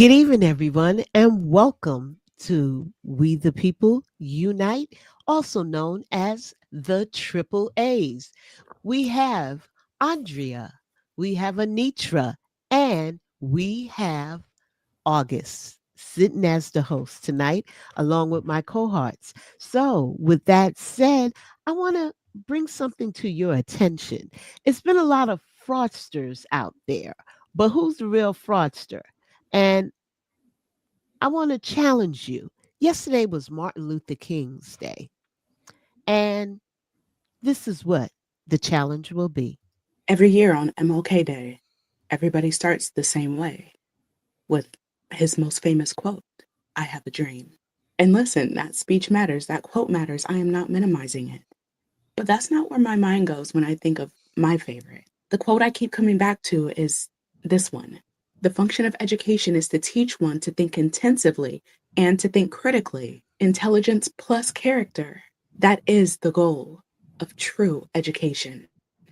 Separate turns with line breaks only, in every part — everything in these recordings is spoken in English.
Good evening, everyone, and welcome to We the People Unite, also known as the Triple A's. We have Andrea, we have Anitra, and we have August sitting as the host tonight, along with my cohorts. So, with that said, I want to bring something to your attention. It's been a lot of fraudsters out there, but who's the real fraudster? And I want to challenge you. Yesterday was Martin Luther King's Day, and this is what the challenge will be.
Every year on MLK Day, everybody starts the same way with his most famous quote, I have a dream. And listen, that speech matters, that quote matters. I am not minimizing it. But that's not where my mind goes when I think of my favorite. The quote I keep coming back to is this one. The function of education is to teach one to think intensively and to think critically. Intelligence plus character. That is the goal of true education.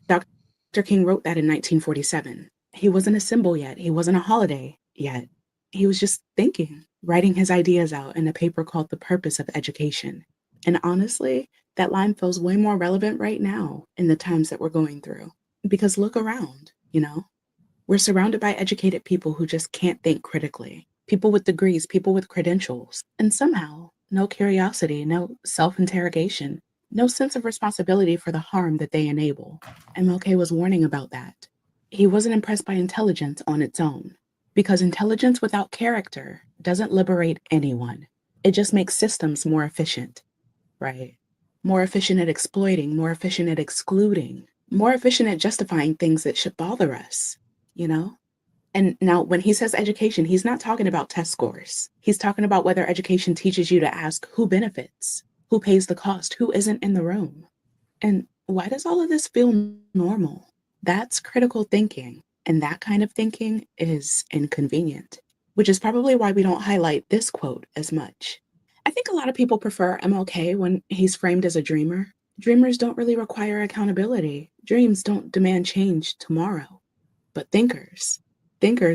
Dr. King wrote that in 1947. He wasn't a symbol yet. He wasn't a holiday yet. He was just thinking, writing his ideas out in a paper called The Purpose of Education. And honestly, that line feels way more relevant right now in the times that we're going through. Because look around, we're surrounded by educated people who just can't think critically. People with degrees, people with credentials, and somehow no curiosity, no self interrogation, no sense of responsibility for the harm that they enable. MLK was warning about that. He wasn't impressed by intelligence on its own, because intelligence without character doesn't liberate anyone. It just makes systems more efficient, right? More efficient at exploiting, more efficient at excluding, more efficient at justifying things that should bother us, you know? And now, when he says education, he's not talking about test scores. He's talking about whether education teaches you to ask who benefits, who pays the cost, who isn't in the room. And why does all of this feel normal? That's critical thinking. And that kind of thinking is inconvenient, which is probably why we don't highlight this quote as much. I think a lot of people prefer MLK when he's framed as a dreamer. Dreamers don't really require accountability. Dreams don't demand change tomorrow. But thinkers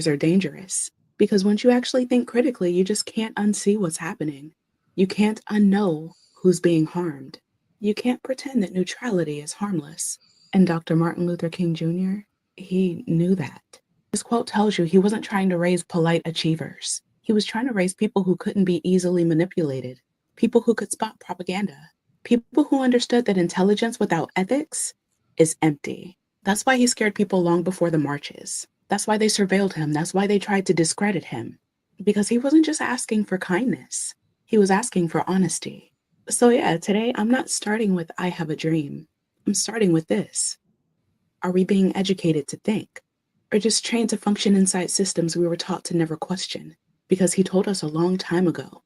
are dangerous because once you actually think critically, you just can't unsee what's happening. You can't unknow who's being harmed. You can't pretend that neutrality is harmless. And Dr. Martin Luther King Jr., he knew that. This quote tells you he wasn't trying to raise polite achievers. He was trying to raise people who couldn't be easily manipulated, people who could spot propaganda, people who understood that intelligence without ethics is empty. That's why he scared people long before the marches. That's why they surveilled him. That's why they tried to discredit him. Because he wasn't just asking for kindness, he was asking for honesty. So, yeah, today I'm not starting with I have a dream. I'm starting with this. Are we being educated to think? Or just trained to function inside systems we were taught to never question? Because he told us a long time ago,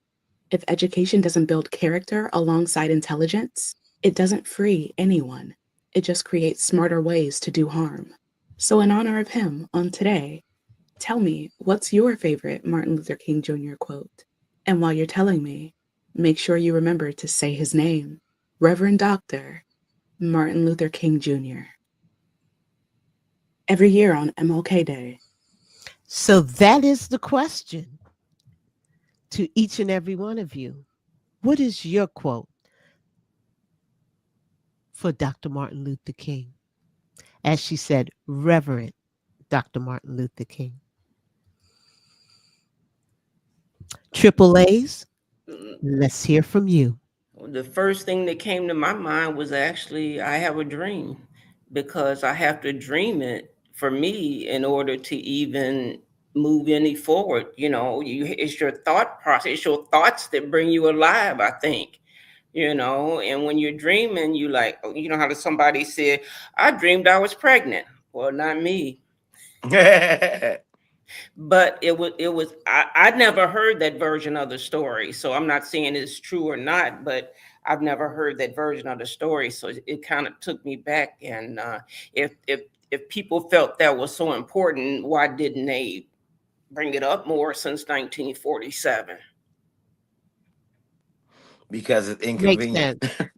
if education doesn't build character alongside intelligence, it doesn't free anyone. It just creates smarter ways to do harm. So, in honor of him, on today, tell me, what's your favorite Martin Luther King Jr. quote? And while you're telling me, make sure you remember to say his name, Reverend Dr. Martin Luther King Jr. Every year on MLK Day.
So, that is the question to each and every one of you. What is your quote for Dr. Martin Luther King? As she said, Reverend Dr. Martin Luther King. Triple A's, let's hear from you.
The first thing that came to my mind was actually I have a dream because I have to dream it for me in order to even move any forward. It's your thought process, it's your thoughts that bring you alive, I think. And when you're dreaming, you like, how somebody said, I dreamed I was pregnant. Well, not me. But I never heard that version of the story, so I'm not saying it's true or not, but I've never heard that version of the story, so it kind of took me back. And if people felt that was so important, why didn't they bring it up more since 1947?
Because it's
Makes
inconvenient.
sense.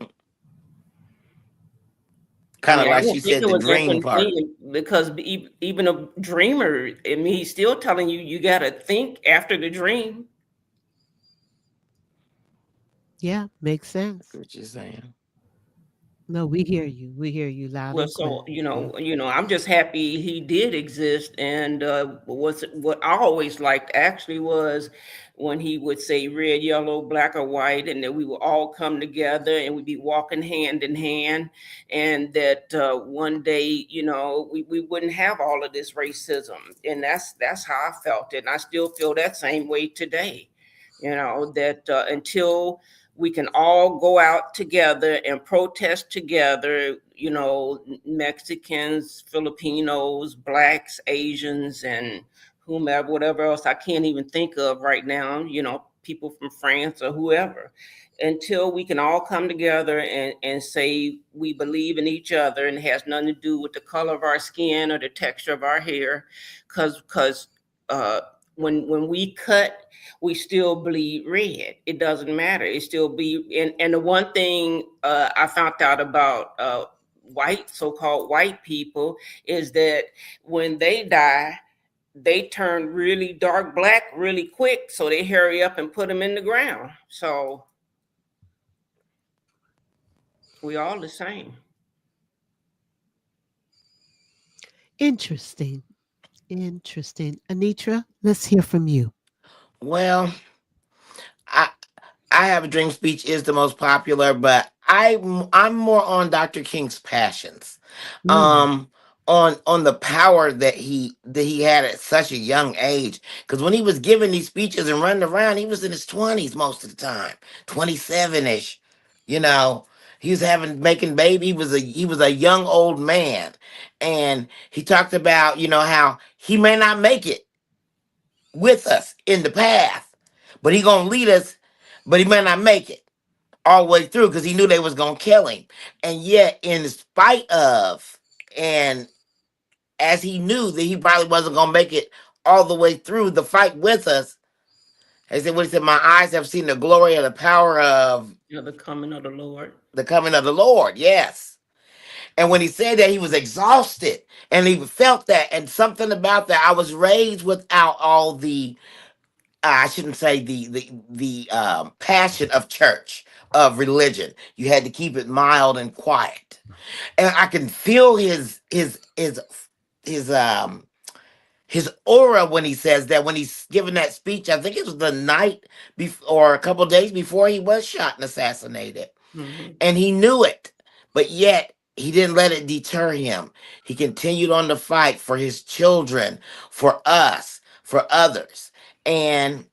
I
kind
mean,
of
I
like she
don't think
said,
it
the
was
dream part.
inconvenient because even a dreamer, I mean, he's still telling you you got to think after the dream.
Yeah, makes
That's
sense.
what you're saying.
No, we hear you. We hear you loud
Well,
and
so
clear. So,
I'm just happy he did exist. And what I always liked actually was when he would say red, yellow, black, or white, and that we would all come together and we'd be walking hand in hand, and that one day, we wouldn't have all of this racism, and that's how I felt it, and I still feel that same way today. That until we can all go out together and protest together, Mexicans, Filipinos, blacks, Asians, and whomever, whatever else I can't even think of right now, people from France or whoever, until we can all come together and say we believe in each other, and it has nothing to do with the color of our skin or the texture of our hair. Because uh, when we cut, we still bleed red. It doesn't matter. It still be. And the one thing I found out about white, so-called white people, is that when they die, they turn really dark black really quick. So they hurry up and put them in the ground. So we all the same.
interesting. Interesting. Anitra, let's hear from you.
Well, I I have a dream speech is the most popular, but I'm more on Dr. King's passions.
Mm,
Um on the power that he had at such a young age. Because when he was giving these speeches and running around, he was in his 20s most of the time, 27-ish. You know, he was having making baby. He was a young old man, and he talked about how he may not make it with us in the path, but he gonna lead us, but he may not make it all the way through because he knew they was gonna kill him. And yet, in spite of, and as he knew that he probably wasn't gonna make it all the way through the fight with us, he said, "What he said, my eyes have seen the glory and the power of
The coming of the Lord.
the coming of the Lord." Yes. And when he said that, he was exhausted, and he felt that, and something about that. I was raised without all the I shouldn't say the passion of church, of religion. You had to keep it mild and quiet, and I can feel his his aura when he says that, when he's giving that speech. I think it was the night before, or a couple days before he was shot and assassinated,
Hmm.
and he knew it, but yet he didn't let it deter him. He continued on the fight for his children, for us, for others, and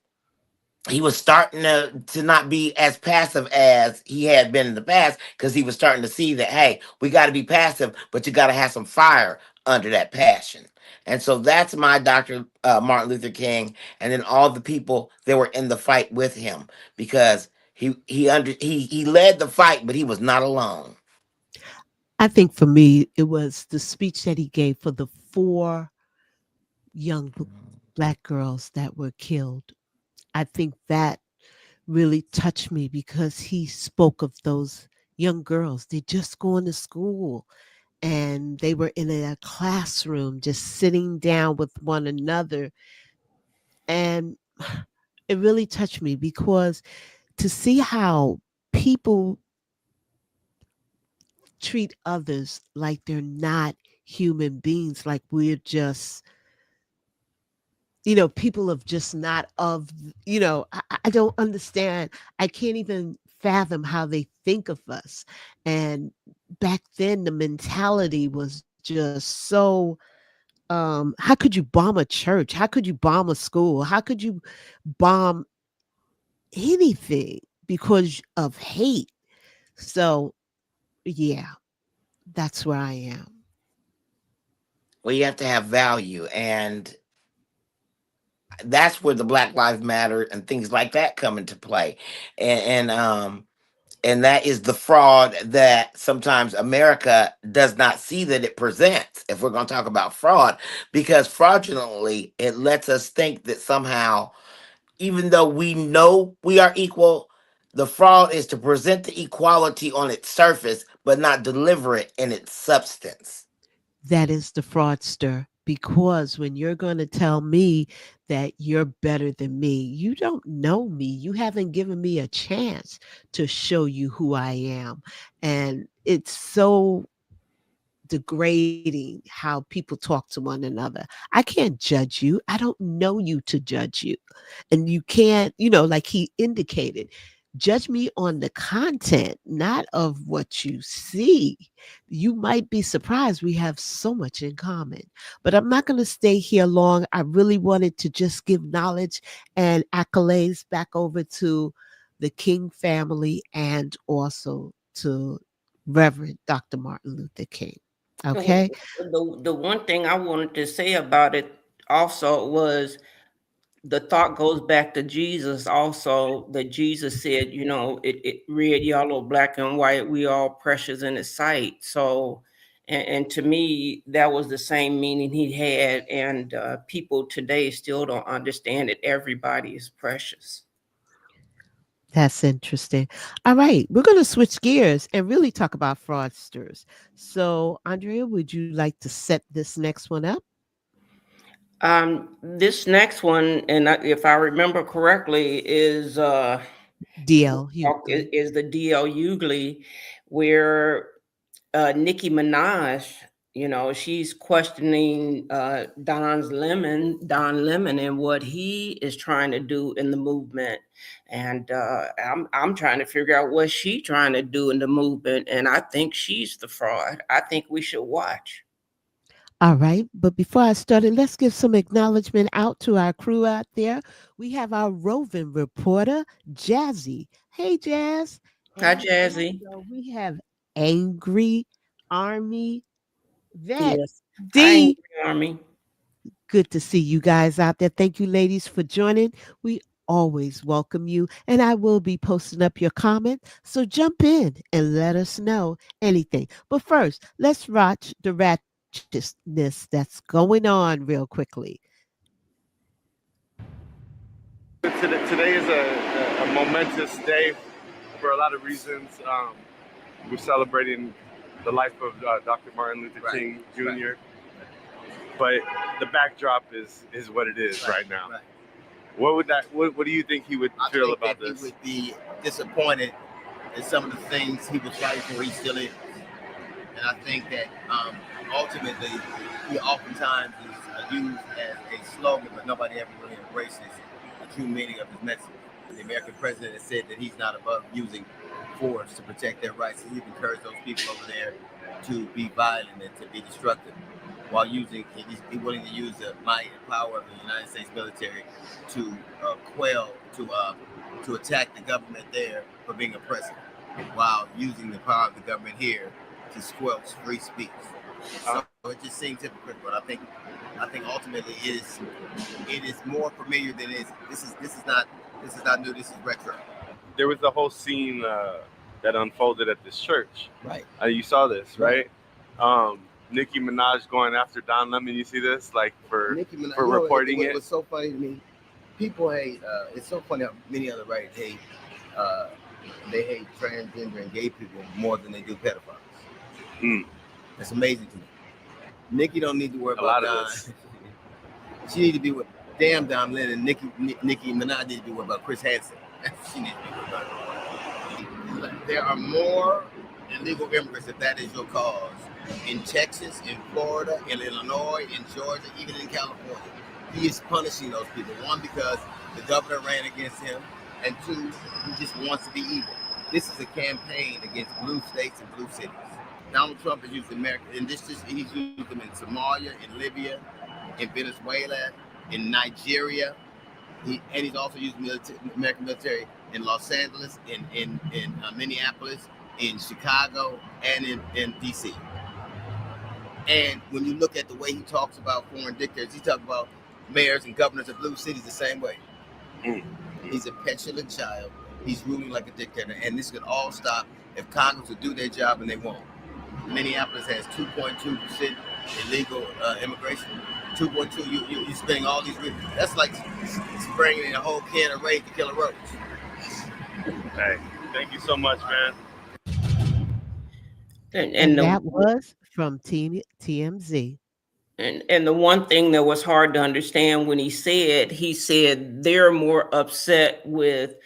he was starting to not be as passive as he had been in the past, because he was starting to see that, hey, we got to be passive, but you got to have some fire under that passion. And so that's my Dr. Martin Luther King, and then all the people that were in the fight with him, because he led the fight, but he was not alone.
I think for me, it was the speech that he gave for the four young black girls that were killed. I think that really touched me because he spoke of those young girls. They just going to school and they were in a classroom just sitting down with one another. And it really touched me because to see how people treat others like they're not human beings, like we're just, people of just not of, I don't understand. I can't even fathom how they think of us. And back then, the mentality was just so, how could you bomb a church? How could you bomb a school? How could you bomb anything because of hate? So, yeah, that's where I am.
Well, you have to have value, and that's where the Black Lives Matter and things like that come into play. And that is the fraud that sometimes America does not see that it presents, if we're going to talk about fraud, because fraudulently it lets us think that somehow, even though we know we are equal, the fraud is to present the equality on its surface, but not deliver it in its substance.
That is the fraudster. Because when you're going to tell me that you're better than me, you don't know me. You haven't given me a chance to show you who I am. And it's so degrading how people talk to one another. I can't judge you. I don't know you to judge you. And you can't, like he indicated, judge me on the content, not of what you see. You might be surprised we have so much in common. But I'm not going to stay here long. I really wanted to just give knowledge and accolades back over to the King family and also to Reverend Dr. Martin Luther King.
Well,
Okay.
the one thing I wanted to say about it also was the thought goes back to Jesus also, that Jesus said, it red, yellow, black, and white, we all precious in his sight. So, and to me, that was the same meaning he had. And people today still don't understand that everybody is precious.
That's interesting. All right. We're going to switch gears and really talk about fraudsters. So, Andrea, would you like to set this next one up?
This next one, and if I remember correctly, is
DL Hughley.
is the DL Hughley, where Nicki Minaj, she's questioning Don Lemon, and what he is trying to do in the movement, and I'm trying to figure out what she's trying to do in the movement, and I think she's the fraud. I think we should watch.
All right. But before I started, let's give some acknowledgement out to our crew out there. We have our roving reporter, Jazzy. Hey, Jazz.
Hi,
And
Jazzy.
also we have Angry Army Vet
Yes. Hi,
D.
Army.
Good to see you guys out there. Thank you, ladies, for joining. We always welcome you, and I will be posting up your comment. So jump in and let us know anything. But first, let's watch the ratchetness that's going on real quickly.
Today is a momentous day for a lot of reasons. We're celebrating the life of Dr. Martin Luther King Jr. But the backdrop is what it is right now. Right. What do you think he would feel about this?
He would be disappointed in some of the things he was fighting for. He still is, and I think that ultimately he oftentimes is used as a slogan, but nobody ever really embraces the true meaning of his message. The American president has said that he's not above using force to protect their rights. He's encouraged those people over there to be violent and to be destructive, while he's willing to use the might and power of the United States military to to attack the government there for being oppressive, while using the power of the government here to squelch free speech. So it just seems hypocritical. I think ultimately it is more familiar than it is. This is not new. This is retro.
There was a whole scene that unfolded at this church.
Right.
You saw this, right? Nicki Minaj going after Don Lemon. You see this, like for reporting it.
It was so funny to me. People hate. It's so funny how many other writers hate. They hate transgender and gay people more than they do pedophiles. It's amazing to me. Nicki don't need to worry about Don. She need to be with damn Don Lemon. Nicki Minaj need to be worried about Chris Hansen. She needs to be worried about. There are more illegal immigrants, if that is your cause, in Texas, in Florida, in Illinois, in Georgia, even in California. He is punishing those people. One, because the governor ran against him, and two, he just wants to be evil. This is a campaign against blue states and blue cities. Donald Trump has used America, and he's used them in Somalia, in Libya, in Venezuela, in Nigeria. He's also used American military in Los Angeles, in Minneapolis, in Chicago, and in D.C. And when you look at the way he talks about foreign dictators, he talks about mayors and governors of blue cities the same way. He's a petulant child. He's ruling like a dictator. And this could all stop if Congress would do their job, and they won't. Minneapolis has 2.2% illegal immigration. 2.2, you're spending all these. That's like spraying a whole can of raid to kill a roach.
Hey, thank you so much, man.
And
And
the
that was from TMZ.
and the one thing that was hard to understand when he said they're more upset with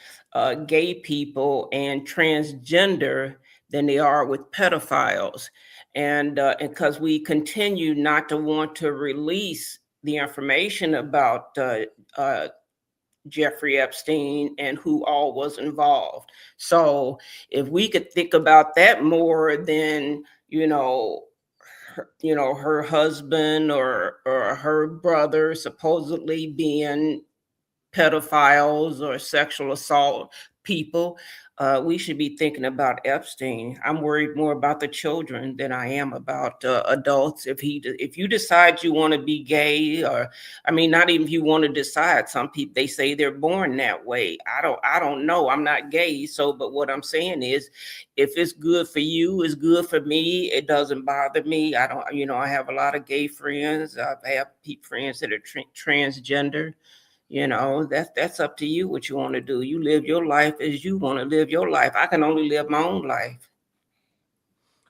gay people and transgender than they are with pedophiles, and because we continue not to want to release the information about uh, Jeffrey Epstein and who all was involved. So if we could think about that more, then her husband or her brother supposedly being pedophiles or sexual assault people, we should be thinking about Epstein. I'm worried more about the children than I am about adults. If you decide you want to be gay, or I mean, not even if you want to decide. Some people, they say they're born that way. I don't know. I'm not gay, so but what I'm saying is, if it's good for you, it's good for me. It doesn't bother me. I don't. I have a lot of gay friends. I have friends that are transgender. That's up to you what you want to do. You live your life as you want to live your life. I can only live my own life.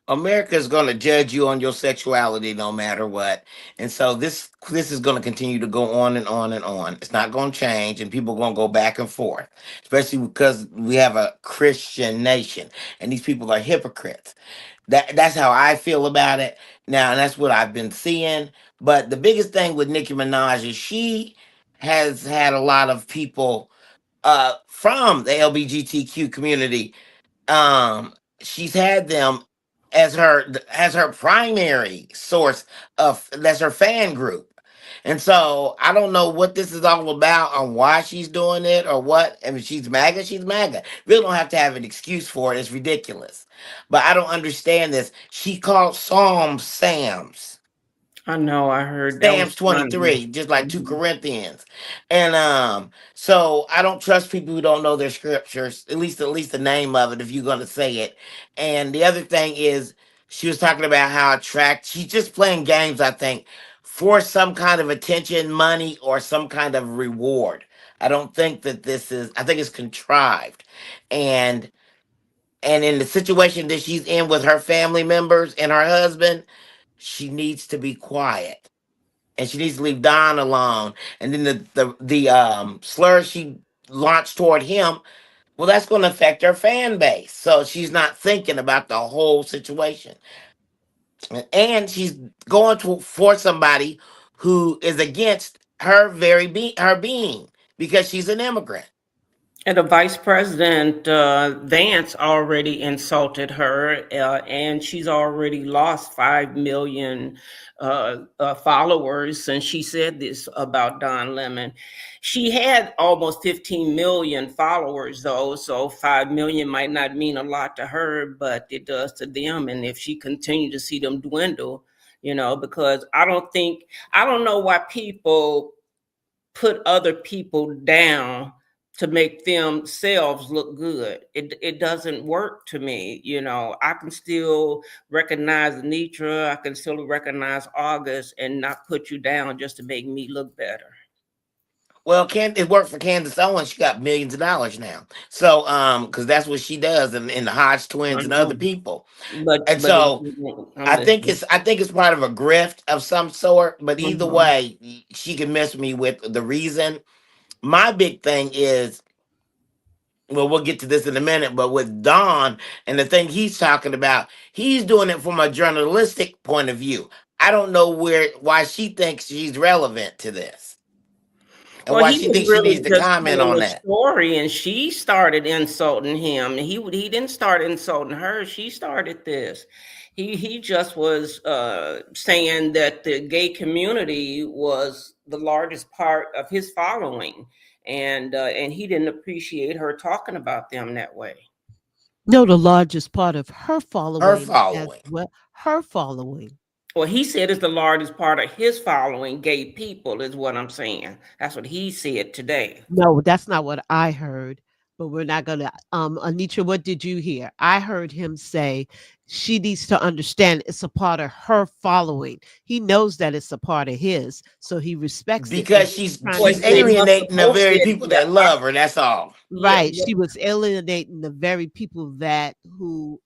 America is going to judge you on your sexuality no matter what, and so this is going to continue to go on and on and on. It's not going to change, and people are going to go back and forth, especially because we have a Christian nation, and these people are hypocrites. That's how I feel about it now, and that's what I've been seeing. But the biggest thing with Nicki Minaj is she has had a lot of people from the LGBTQ community. um she's had them as her primary source of that's her fan group. And so I don't know what this is all about or why she's doing it or what. I mean, she's MAGA. Really don't have to have an excuse for it. It's ridiculous. But I don't understand this. She called Psalms Sam's.
I know. I heard that was
Psalms
funny.
23, just like 2
Mhm.
Corinthians. And so I don't trust people who don't know their scriptures, at least the name of it if you're gonna say it. And the other thing is she was talking about how she's just playing games, I think, for some kind of attention, money, or some kind of reward. I don't think that I think it's contrived. And in the situation that she's in with her family members and her husband, she needs to be quiet, and she needs to leave Don alone. And then the slurs she launched toward him, well, that's going to affect her fan base. So she's not thinking about the whole situation, and she's going to for somebody who is against her being, because she's an immigrant.
And the vice president, Vance, already insulted her, and she's already lost 5 million followers since she said this about Don Lemon. She had almost 15 million followers, though, so 5 million might not mean a lot to her, but it does to them. And if she continued to see them dwindle, because I don't know why people put other people down to make themselves look good. It doesn't work to me. I can still recognize Anitra, I can still recognize August, and not put you down just to make me look better.
Well, it worked for Candace Owens. She got millions of dollars now. So, because that's what she does, and the Hodge
I
twins and other
know.
people.
But
And so
I'm
I think
listening.
it's part of a grift of some sort. But either
Mhm.
way, she can miss me with the reason. My big thing is, well, we'll get to this in a minute, but with Don and the thing he's talking about, he's doing it from a journalistic point of view. I don't know why she thinks she's relevant to this, and
Well,
why
he
she
was
thinks she needs
really
to
just
comment
telling
on
the
that.
story, and she started insulting him. He didn't start insulting her. She started this. He just was saying that the gay community was the largest part of his following, and he didn't appreciate her talking about them that way.
No, the largest part of her
Her
following as
following.
well. Her following.
Well, he said it's the largest part of his following, gay people, is what I'm saying. That's what he said today.
No, that's not what I heard. But we're not gonna. Anitra, what did you hear? I heard him say she needs to understand it's a part of her following. He knows that it's a part of his, so he respects it, and
Because
he's
she's
trying
Well,
to
she's
he said he
say
must
alienating the
have
very
said,
people
yeah,
that love her. That's all.
yeah,
right. She was alienating the very people that who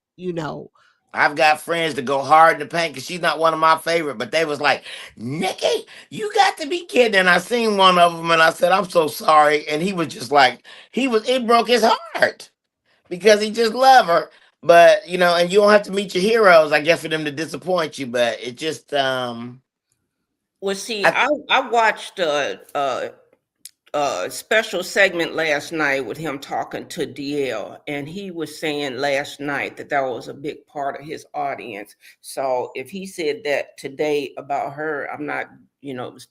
I've got friends that go hard in the paint because she's not one of my favorite, but they was like, Nikki, you got to be kidding. And I seen one of them and I said, I'm so sorry. And he was just like, it broke his heart because he just loved her. But, and you don't have to meet your heroes, I guess, for them to disappoint you. But it just,
Well, see,
I,
I watched special segment last night with him talking to DL, and he was saying last night that was a big part of his audience. So if he said that today about her, I'm not,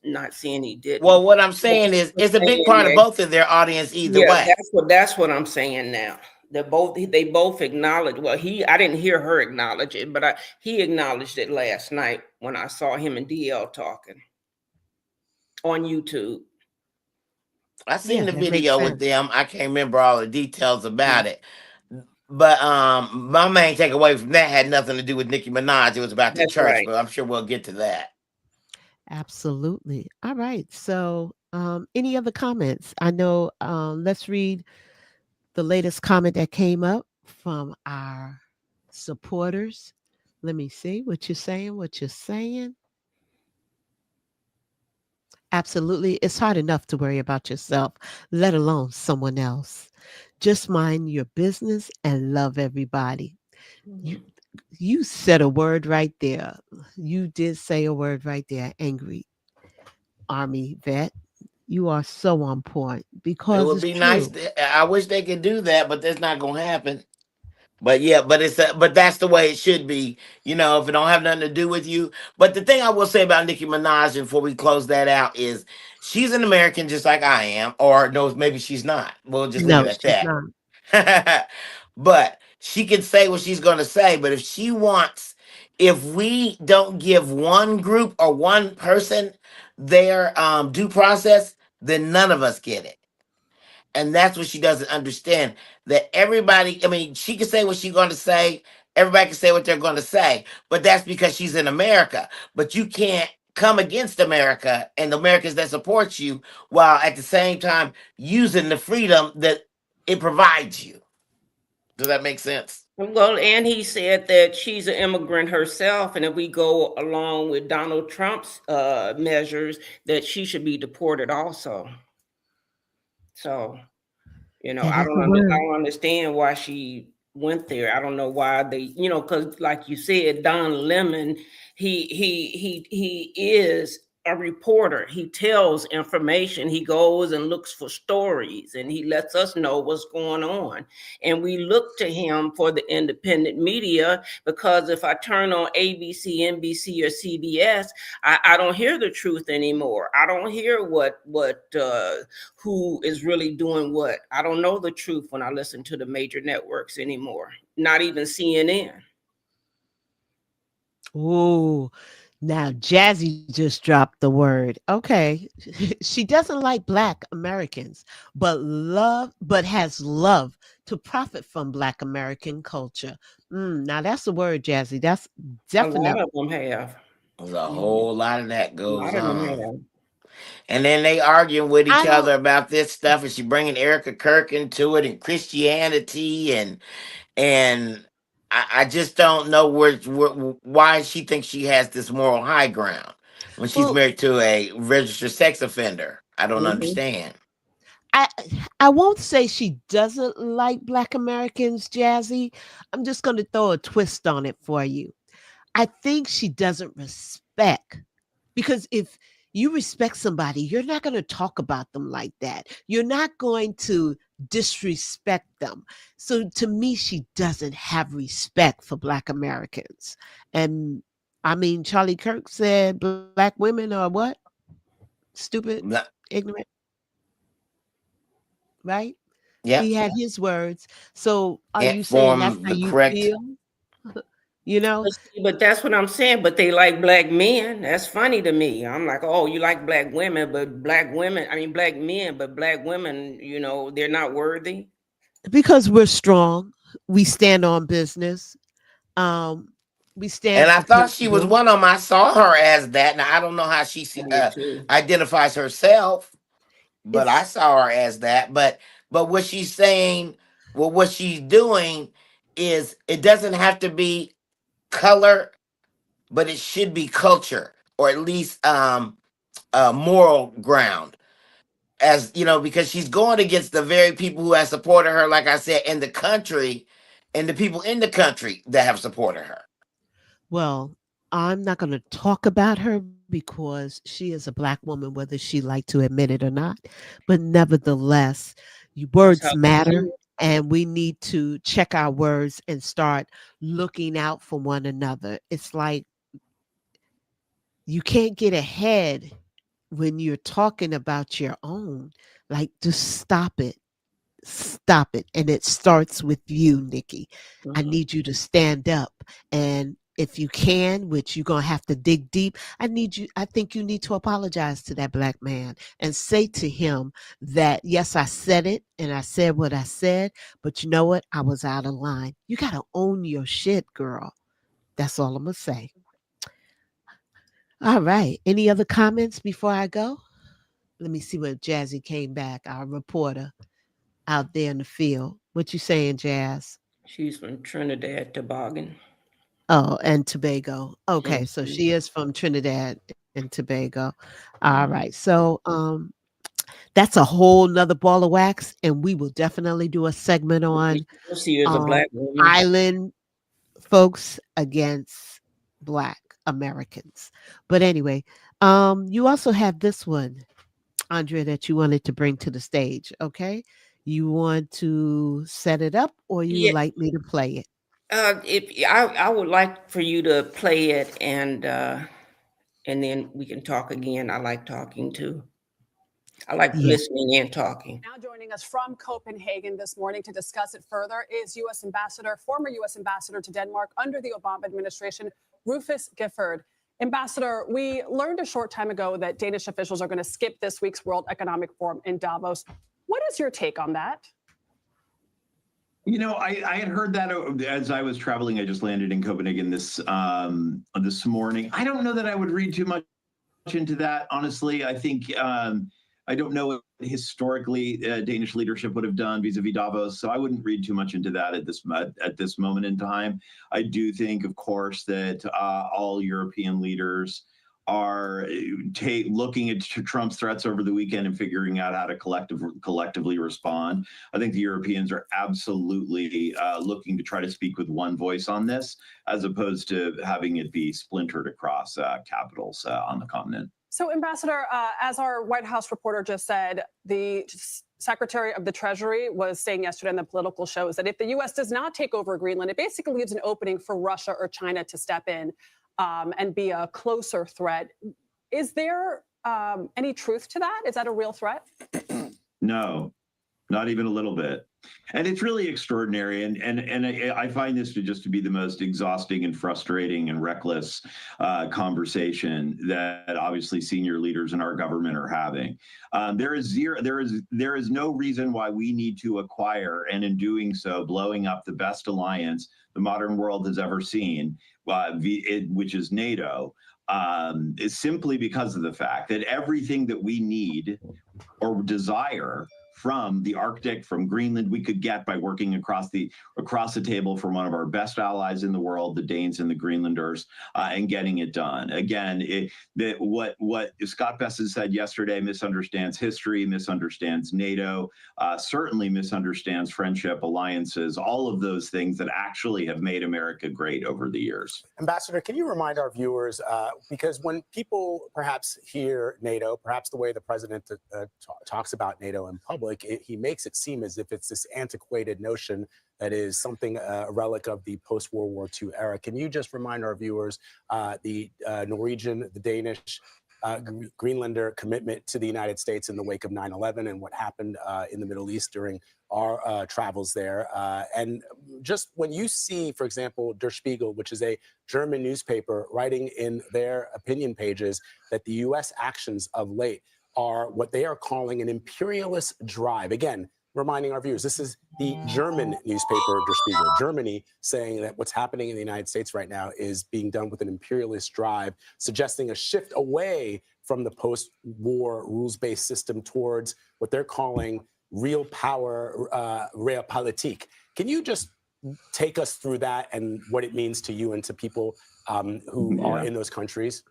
not saying he didn't.
well, what I'm
But
saying
he
is
was
it's a big
saying
part of
that,
both of their audience either
yeah,
way.
that's what I'm saying now. They both acknowledged. Well, I didn't hear her acknowledge it, but he acknowledged it last night when I saw him and DL talking on YouTube.
I
Yeah,
seen the
that makes
video with
sense.
them. I can't remember all the details about it. But my main takeaway from that had nothing to do with Nicki Minaj. It was about the
That's
church,
right.
but I'm sure we'll get to that.
Absolutely. All right. So, any other comments? I know. Let's read the latest comment that came up from our supporters. Let me see what you're saying. What you're saying. Absolutely. It's hard enough to worry about yourself, let alone someone else. Just mind your business and love everybody. You
Mhm.
you said a word right there. You did say a word right there, angry army vet. You are so on point
It
because
would
it's
be nice.
true.
I wish they could do that, but that's not gonna happen. But yeah, but that's the way it should be. If it don't have nothing to do with you. But the thing I will say about Nicki Minaj, and before we close that out, is she's an American just like I am, or no, maybe she's not. We'll just leave
No,
it at
she's not.
that. But she can say what she's gonna say. But if we don't give one group or one person their due process, then none of us get it. And that's what she doesn't understand. That everybody, I mean, she can say what she's going to say. Everybody can say what they're going to say. But that's because she's in America. But you can't come against America and the Americans that support you while at the same time using the freedom that it provides you. Does that make sense?
Well, and he said that she's an immigrant herself, and if we go along with Donald Trump's measures, that she should be deported also. So,
That
I
is
don't
the
I
word.
don't understand why she went there. I don't know why they, because like you said, Don Lemon, he is a reporter. He tells information. He goes and looks for stories, and he lets us know what's going on. And we look to him for the independent media, because if I turn on ABC, NBC, or CBS, I don't hear the truth anymore. I don't hear who is really doing what. I don't know the truth when I listen to the major networks anymore, not even CNN.
Ooh, now Jazzy just dropped the word. Okay. She doesn't like black Americans, but has love to profit from black American culture. Now that's the word, Jazzy. That's
A lot
definite.
of them have.
There's a
Mhm.
whole lot of that
A
goes
lot of them
on.
have.
And then they arguing with
I
each
don't
other about this stuff, and she bringing Erica Kirk into it and Christianity and I just don't know why she thinks she has this moral high ground when she's
well,
married to a registered sex offender. I don't
Mhm.
understand.
I I won't say she doesn't like black Americans, Jazzy. I'm just going to throw a twist on it for you. I think she doesn't respect, because if you respect somebody, you're not going to talk about them like that. You're not going to disrespect them. So to me, she doesn't have respect for black Americans. And I mean, Charlie Kirk said black women are what? Stupid,
No-
ignorant, right? He
Yep.
had his words. So are
Can't
you saying that's
form
how
the
you
correct.
feel? You know,
But that's what I'm saying. But they like black men. That's funny to me. I'm like, oh, you like black women, but black women, I mean, black men, but black women, they're not worthy.
because we're strong, we stand on business. Um, we stand
And I
for
thought she was
principle.
one of them. I saw her as that. Now I don't know how she
I did too.
identifies herself, but I
It's
saw her as that. But what she's saying, well, what she's doing is it doesn't have to be. color, but it should be culture, or at least moral ground. As you know, because she's going against the very people who have supported her, like I said, in the country, and the people in the country that have supported her.
Well, I'm not going to talk about her because she is a black woman, whether she like to admit it or not. But nevertheless,
That's
words
how they see
matter,
it.
and we need to check our words and start looking out for one another. It's like you can't get ahead when you're talking about your own. Like, just stop it. Stop it. And it starts with you, Nikki. I
Mhm.
need you to stand up. And if you can, which you're going to have to dig deep, I think you need to apologize to that black man and say to him that, yes, I said it and I said what I said, but you know what? I was out of line. You got to own your shit, girl. That's all I'm going to say. All right. Any other comments before I go? Let me see what Jazzy came back, our reporter out there in the field. What you saying, Jazz?
She's from Trinidad, Tobago.
Oh, and Tobago. Okay, so
Mhm.
she is from Trinidad and Tobago. All right.
Mhm.
That's a whole nother ball of wax, and we will definitely do a segment on
She is a
um
black woman.
island folks against black Americans. But anyway, you also have this one, Andrea, that you wanted to bring to the stage. Okay. You want to set it up or you
Yeah.
like me to play it?
If I would like for you to play it, and then we can talk again. I like talking too. I like
Yeah.
listening and talking.
Now joining us from Copenhagen this morning to discuss it further is former U.S. Ambassador to Denmark under the Obama administration, Rufus Gifford. Ambassador, we learned a short time ago that Danish officials are going to skip this week's World Economic Forum in Davos. What is your take on that?
You know, I had heard that as I was traveling. I just landed in Copenhagen this morning. I don't know that I would read too much into that, honestly. I think I don't know what historically Danish leadership would have done vis-a-vis Davos, so I wouldn't read too much into that at this moment in time. I do think, of course, that all European leaders are looking at Trump's threats over the weekend and figuring out how to collectively respond. I think the Europeans are absolutely looking to try to speak with one voice on this, as opposed to having it be splintered across capitals on the continent.
So, Ambassador, as our White House reporter just said, the Secretary of the Treasury was saying yesterday on the political shows that if the U.S. does not take over Greenland, it basically leaves an opening for Russia or China to step in and be a closer threat. Is there any truth to that? Is that a real threat?
No, not even a little bit. And it's really extraordinary. And I find this to be the most exhausting and frustrating and reckless conversation that obviously senior leaders in our government are having. There is no reason why we need to acquire, and in doing so, blowing up the best alliance the modern world has ever seen, which is NATO, is simply because of the fact that everything that we need or desire from the Arctic, from Greenland, we could get by working across the table from one of our best allies in the world, the Danes and the Greenlanders, and getting it done. Again, what Scott Bessent said yesterday misunderstands history, misunderstands NATO, certainly misunderstands friendship, alliances, all of those things that actually have made America great over the years.
Ambassador, can you remind our viewers, because when people perhaps hear NATO, perhaps the way the president talks about NATO in public, he makes it seem as if it's this antiquated notion that is something, a relic of the post-World War II era. Can you just remind our viewers the Norwegian, the Danish, Greenlander commitment to the United States in the wake of 9/11 and what happened in the Middle East during our travels there. And just when you see, for example, Der Spiegel, which is a German newspaper, writing in their opinion pages that the U.S. actions of late are what they are calling an imperialist drive. Again, reminding our viewers, this is the German newspaper, Der Spiegel, Germany, saying that what's happening in the United States right now is being done with an imperialist drive, suggesting a shift away from the post-war rules-based system towards what they're calling real power, realpolitik. Can you just take us through that and what it means to you and to people who are in those countries?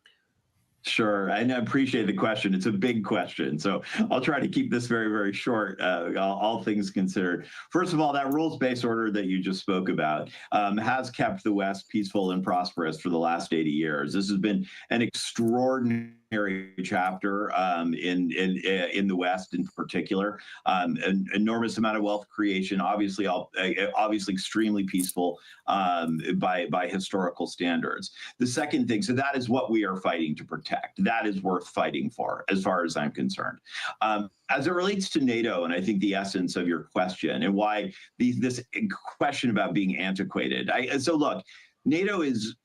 Sure, and I appreciate the question. It's a big question, so I'll try to keep this very, very short, all things considered. First of all, that rules-based order that you just spoke about has kept the West peaceful and prosperous for the last 80 years. This has been an extraordinary chapter in the West in particular. An enormous amount of wealth creation, obviously extremely peaceful by historical standards. The second thing, so that is what we are fighting to protect. That is worth fighting for, as far as I'm concerned. As it relates to NATO, and I think the essence of your question and why this question about being antiquated. So look, NATO is,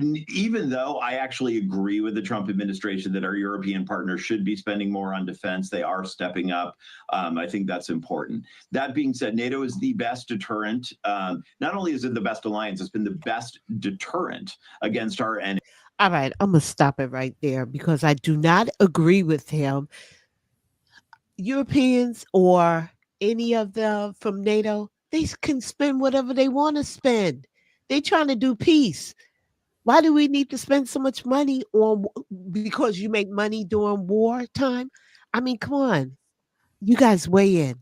even though I actually agree with the Trump administration that our European partners should be spending more on defense, they are stepping up. I think that's important. That being said, NATO is the best deterrent. Not only is it the best alliance, it's been the best deterrent against our enemies.
All right, I'm going to stop it right there because I do not agree with him. Europeans or any of them from NATO, they can spend whatever they want to spend. They're trying to do peace. Why do we need to spend so much money on because you make money during wartime? I mean, come on. You guys weigh in.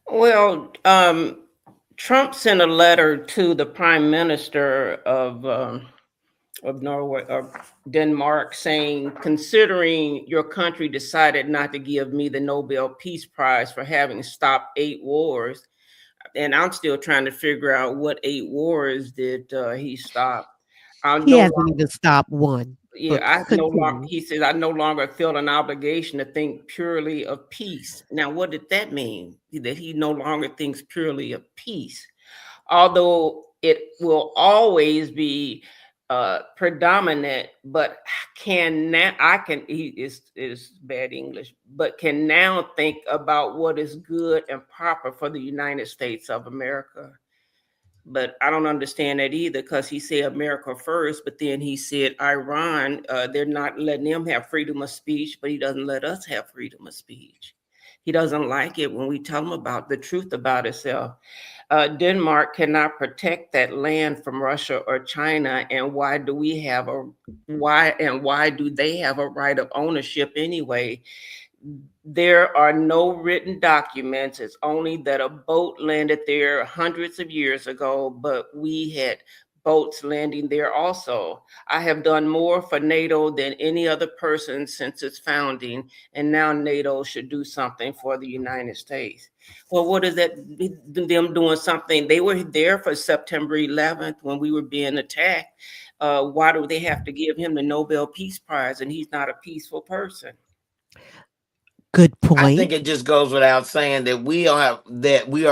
Well, Trump sent a letter to the prime minister of Norway or Denmark saying, considering your country decided not to give me the Nobel Peace Prize for having stopped 8 wars, and I'm still trying to figure out what 8 wars did he stop.
He hasn't even stopped one.
Yeah, he says, I no longer feel an obligation to think purely of peace. Now, what did that mean? That he no longer thinks purely of peace, although it will always be predominant, but he is bad English, but can now think about what is good and proper for the United States of America. But I don't understand that either, because he said America first, but then he said Iran, they're not letting them have freedom of speech, but he doesn't let us have freedom of speech. He doesn't like it when we tell him about the truth about itself. Denmark cannot protect that land from Russia or China, and why do they have a right of ownership anyway? There are no written documents. It's only that a boat landed there hundreds of years ago, but we had boats landing there also. I have done more for NATO than any other person since its founding, and now NATO should do something for the United States. Well, what is that? Them doing something? They were there for September 11th when we were being attacked. Why do they have to give him the Nobel Peace Prize, and he's not a peaceful person?
Good point.
I think it just goes without saying that we are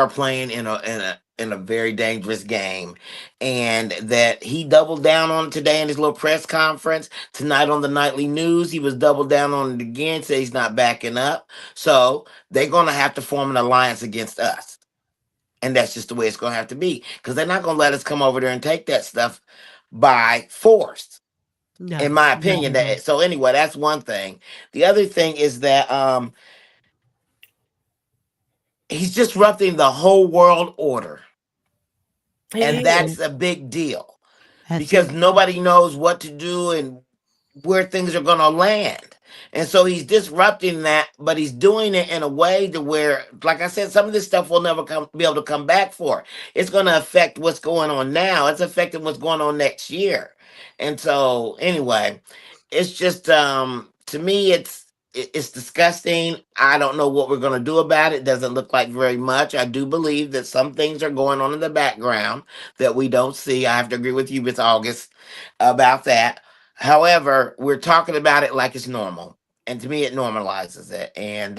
playing in a very dangerous game, and that he doubled down on it today in his little press conference. Tonight on the nightly news, he was doubled down on it again, said he's not backing up. So they're gonna have to form an alliance against us. And that's just the way it's gonna have to be, because they're not gonna let us come over there and take that stuff by force.
No,
in my opinion. So anyway, that's one thing. The other thing is that he's disrupting the whole world order. And that's a big deal, because nobody knows what to do and where things are going to land. And so he's disrupting that, but he's doing it in a way to where, like I said, some of this stuff will never be able to come back for. It's going to affect what's going on now. It's affecting what's going on next year. And so anyway, it's just to me, it's disgusting. I don't know what we're going to do about it. Doesn't look like very much. I do believe that some things are going on in the background that we don't see. I have to agree with you, Miss August, about that. However, we're talking about it like it's normal, and to me, it normalizes it. And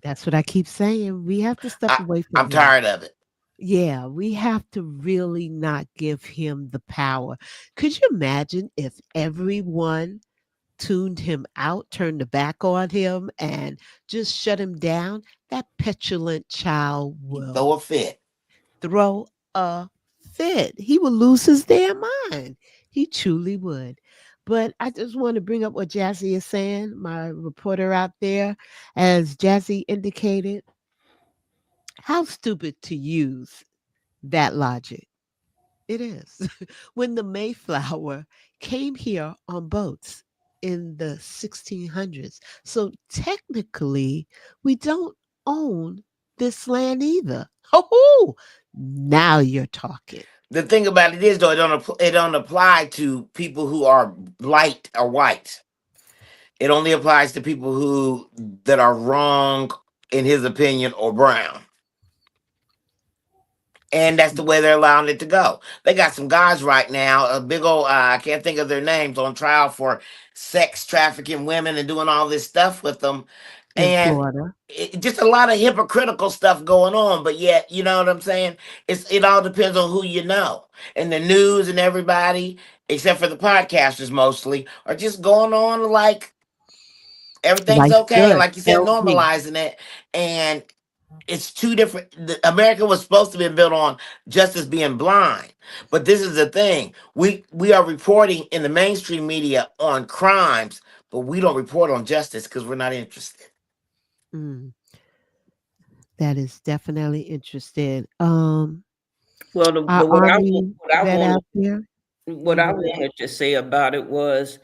that's what I keep saying. We have to step away from.
I'm tired of it.
Yeah, we have to really not give him the power. Could you imagine if everyone tuned him out, turned the back on him, and just shut him down? That petulant child will
throw a fit.
Throw a fit. He will lose his damn mind. He truly would. But I just want to bring up what Jazzy is saying, my reporter out there. As Jazzy indicated, how stupid to use that logic. It is. When the Mayflower came here on boats in the 1600s. So technically, we don't own this land either. Oh, now you're talking.
The thing about it is, though, it don't apply to people who are light or white. It only applies to people who that are wrong in his opinion or brown. And that's the way they're allowing it to go. They got some guys right now, a big old I can't think of their names, on trial for sex trafficking women and doing all this stuff with them.
In
And
Florida.
just a lot of hypocritical stuff going on, but yet, you know what I'm saying? It all depends on who you know. And the news and everybody, except for the podcasters mostly, are just going on like everything's
Life's
okay. And
good.
like you said,
LG.
normalizing it. And it's two different. America was supposed to be built on justice being blind, but this is the thing: we are reporting in the mainstream media on crimes, but we don't report on justice because we're not interested.
Mm, that is definitely interesting.
Well,
Our army
what I
vet
wanted
out there.
what I
Hmm.
wanted to say about it was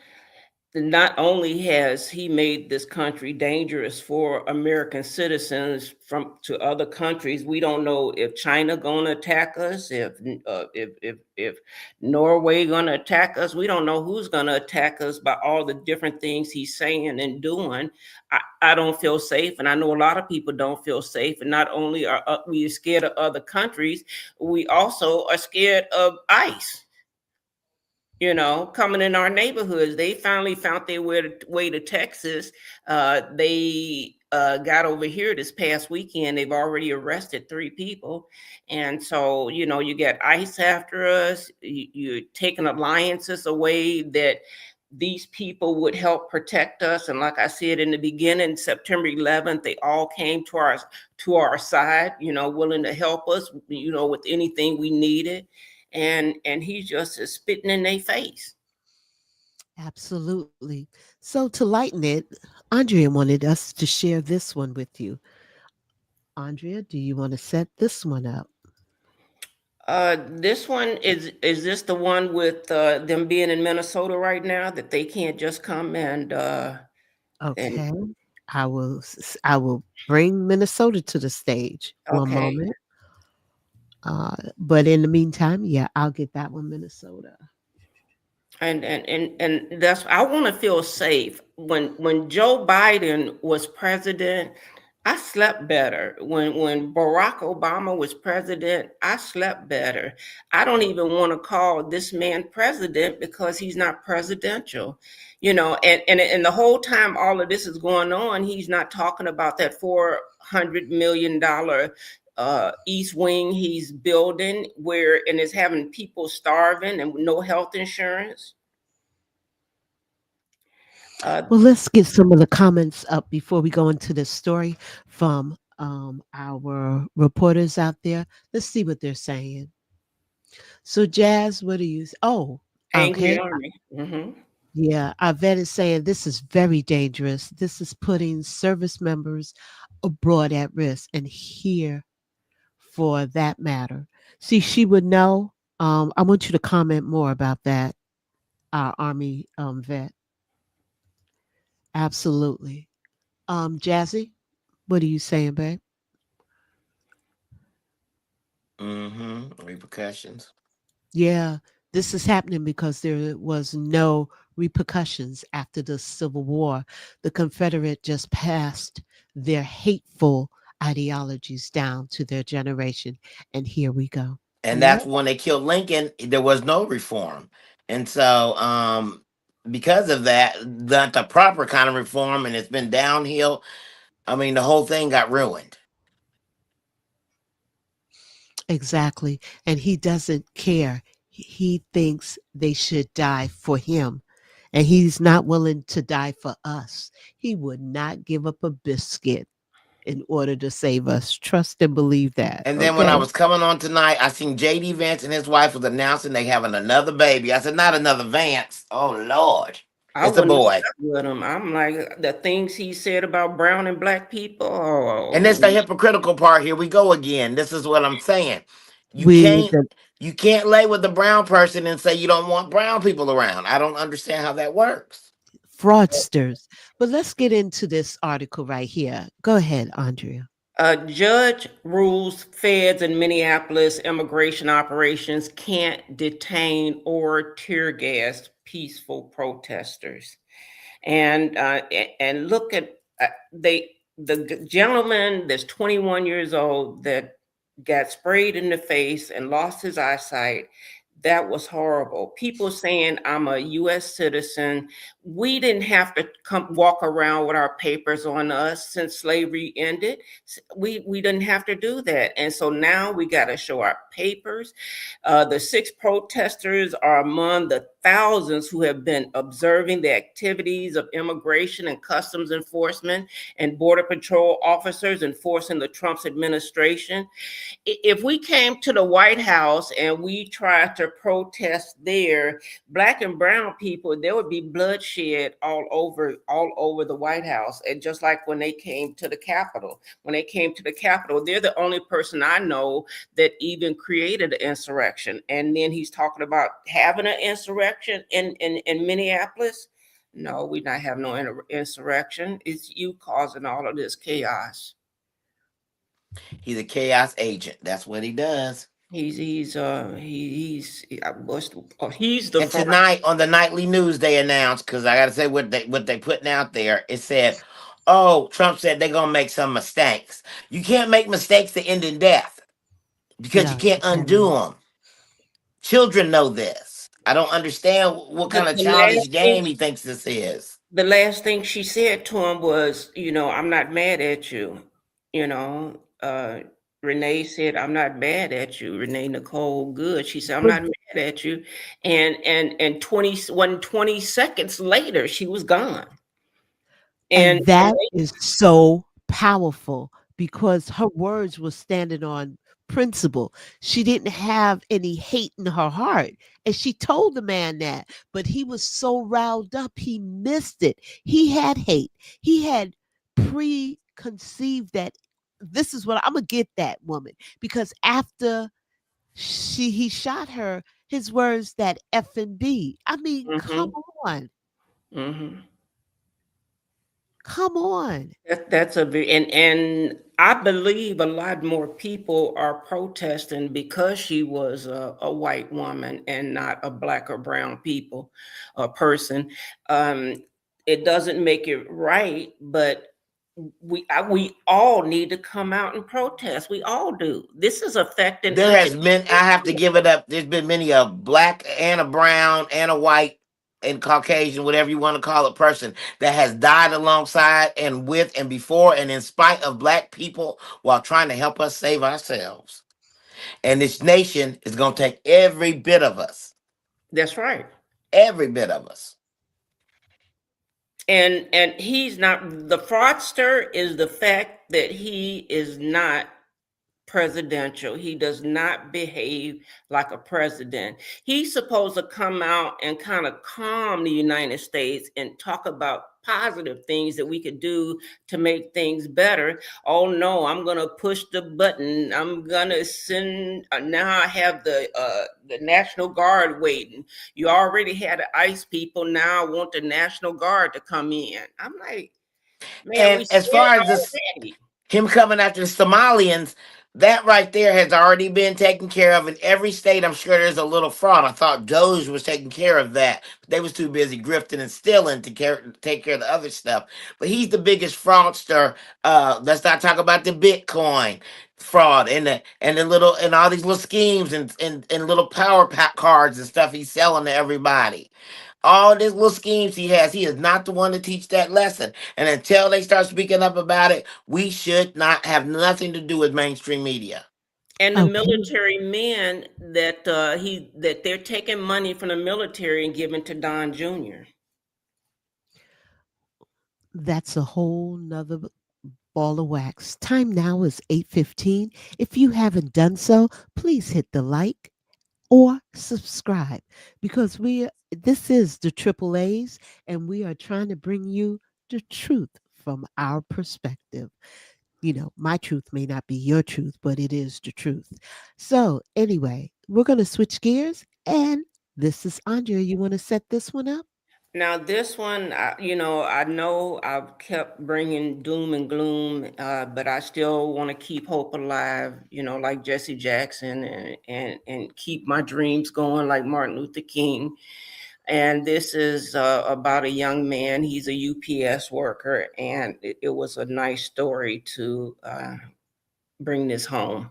not only has he made this country dangerous for American citizens from to other countries, we don't know if China gonna attack us, if Norway gonna attack us. We don't know who's gonna attack us by all the different things he's saying and doing. I don't feel safe, and I know a lot of people don't feel safe. And not only are we scared of other countries, we also are scared of ICE, coming in our neighborhoods. They finally found their way to Texas. They got over here this past weekend. They've already arrested 3 people. And so, you get ICE after us. You're taking alliances away that these people would help protect us. And like I said in the beginning, September 11th, they all came to our side, willing to help us, with anything we needed. And he just is spitting in their face.
Absolutely. So to lighten it, Andrea wanted us to share this one with you. Andrea, do you want to set this one up?
This one is this the one with them being in Minnesota right now, that they can't just come and
Okay. I will bring Minnesota to the stage. One
okay.
moment. But in the meantime, yeah, I'll get that one, Minnesota.
And that's, I want to feel safe. When Joe Biden was president, I slept better. When Barack Obama was president, I slept better. I don't even want to call this man president because he's not presidential. And the whole time all of this is going on, he's not talking about that $400 million East Wing he's building, and is having people starving and no health insurance.
Well, let's get some of the comments up before we go into this story from our reporters out there. Let's see what they're saying. So, Jazz, what do you? Oh,
Angry
okay.
Army. Hmm.
Yeah, our vet is saying this is very dangerous. This is putting service members abroad at risk, and here for that matter. See, she would know. I want you to comment more about that, our Army vet. Absolutely. Jazzy, what are you saying, babe?
Repercussions.
Yeah, this is happening because there was no repercussions after the Civil War. The Confederate just passed their hateful ideologies down to their generation, and here we go.
And
Yep,
that's when they killed Lincoln. There was no reform, and so because of that, not the proper kind of reform, and it's been downhill. I mean, the whole thing got ruined.
exactly. And he doesn't care. He thinks they should die for him, and he's not willing to die for us. He would not give up a biscuit in order to save us. Trust and believe that.
And then when I
Okay.
was coming on tonight, I seen JD Vance and his wife was announcing they having another baby. I said, not another Vance. Oh Lord,
I
it's a
wouldn't have
boy.
slept with him. I'm like, the things he said about brown and black people.
And
Oh,
that's the hypocritical part. Here we go again. This is what I'm saying. You
We
can't
the
you can't lay with a brown person and say you don't want brown people around. I don't understand how that works.
fraudsters. But let's get into this article right here. Go ahead, Andrea.
A judge rules feds in Minneapolis immigration operations can't detain or tear gas peaceful protesters. And look at the gentleman that's 21 years old that got sprayed in the face and lost his eyesight. That was horrible. People saying I'm a U.S. citizen. We didn't have to come walk around with our papers on us since slavery ended. We didn't have to do that, and so now we got to show our papers. The 6 protesters are among the thousands who have been observing the activities of immigration and customs enforcement and border patrol officers enforcing the Trump's administration. If we came to the White House and we tried to protest there, black and brown people, there would be bloodshed all over the White House. And just like when they came to the Capitol, they're the only person I know that even created an insurrection. And then he's talking about having an insurrection in Minneapolis. No, we're not having no insurrection. It's you causing all of this chaos.
He's a chaos agent. That's what he does.
He's the
And tonight on the nightly news, they announced, because I got to say what they putting out there. It said, "Oh, Trump said they're gonna make some mistakes. You can't make mistakes that end in death because you
No,
can't
you
undo
cannot.
them. Children know this. I don't understand what kind of
the
childish
last thing
game he thinks this is."
the last thing she said to him was, I'm not mad at you. You know, Renee said, I'm not mad at you. Renee Nicole Good. She said, I'm
But
not mad at you. And 20 seconds later, she was gone. And
And that is so powerful because her words were standing on principle. She didn't have any hate in her heart. And she told the man that, but he was so riled up, he missed it. He had hate. He had preconceived that this is what I'm going to get that woman because after he shot her, his words that F and B. I mean, come
mhm,
on.
mhm.
Come on.
That's a big, and I believe a lot more people are protesting because she was a white woman and not a black or brown person. Um, it doesn't make it right, but we all need to come out and protest. We all do. This is affecting
There
each
has been, I have to give it up. There's been many a black and a brown and a white and Caucasian, whatever you want to call it, person that has died alongside and with and before and in spite of black people while trying to help us save ourselves. And this nation is going to take every bit of us,
That's right.
every bit of us.
And he's not the fraudster is the fact that he is not presidential. He does not behave like a president. He's supposed to come out and kind of calm the United States and talk about positive things that we could do to make things better. Oh no, I'm going to push the button. I'm going to send now I have the National Guard waiting. You already had the ICE people, now I want the National Guard to come in. I'm like, man, we
And as
scared
far as this,
already.
him coming after the Somalians, that right there has already been taken care of in every state. I'm sure there's a little fraud. I thought Doge was taking care of that. But they was too busy grifting and stealing to take care of the other stuff. But he's the biggest fraudster. Let's not talk about the Bitcoin fraud and the little and all these little schemes and little power pack cards and stuff he's selling to everybody. All these little schemes he is not the one to teach that lesson. And until they start speaking up about it, we should not have nothing to do with mainstream media.
And the
Okay.
military men that they're taking money from the military and giving to Don Jr.
That's a whole nother ball of wax. Time now is 8:15. If you haven't done so, please hit the like or subscribe because this is the Triple A's and we are trying to bring you the truth from our perspective. my truth may not be your truth, but it is the truth. So, anyway, we're going to switch gears. And this is Andrea. You want to set this one up?
Now, this one, I know I've kept bringing doom and gloom, but I still want to keep hope alive, like Jesse Jackson, and keep my dreams going like Martin Luther King. And this is about a young man. He's a UPS worker, and it was a nice story to bring this home.